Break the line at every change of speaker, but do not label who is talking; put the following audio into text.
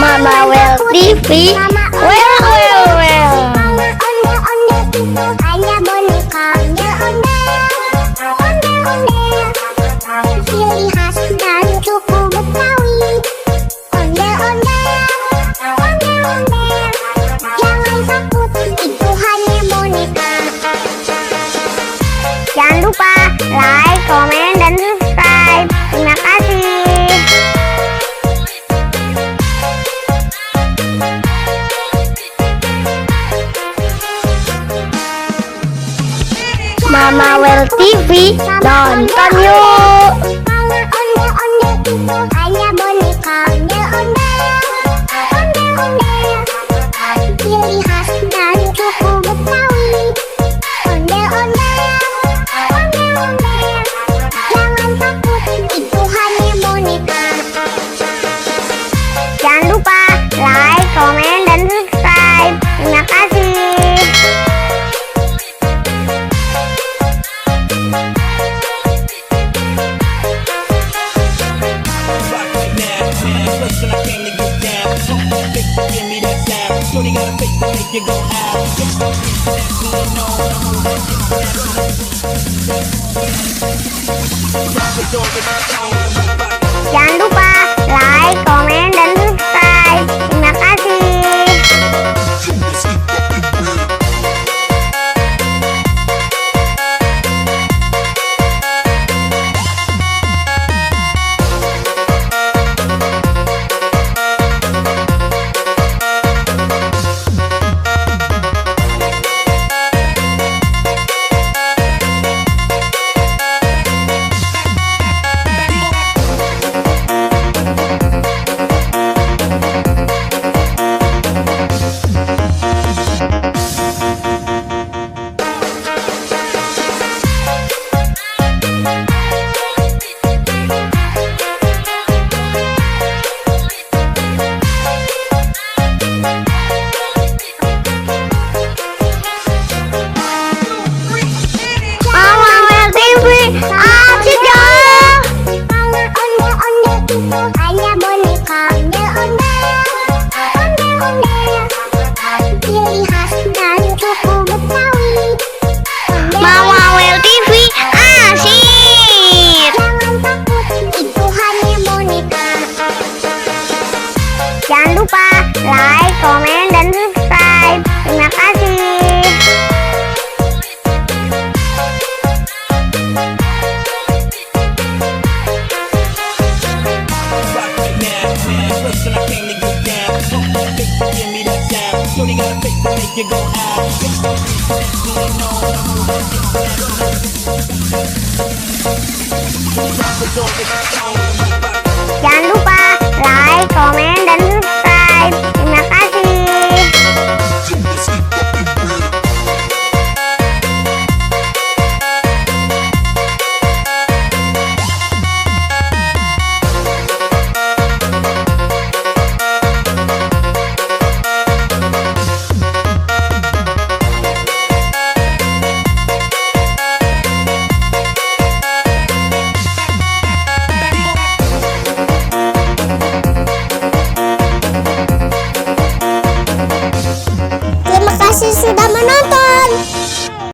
Mama Well TV. Well.
Hanya boneka ondel-ondel, ciri khas dan suku Betawi. Ondel-ondel, jangan takut, itu hanya boneka. Jangan lupa like, komen, dan subscribe. Terima kasih.
Mama Well TV, nonton yuk.
Ondel-ondel itu hanya boneka ondel-ondel, ciri khas dan suku Betawi. Ondel-ondel, jangan takut, itu hanya boneka. Jangan lupa like, komen, dan subscribe. Terima kasih. Jangan lupa like, komen, dan subscribe. Terima kasih. Hanya boneka ondel-ondel, ciri khas dan suku Betawi.
Mama Well TV, asik.
Jangan takut, itu hanya boneka. Jangan lupa like, komen, dan subscribe. Terima kasih.
Shorty got a face to make you go out.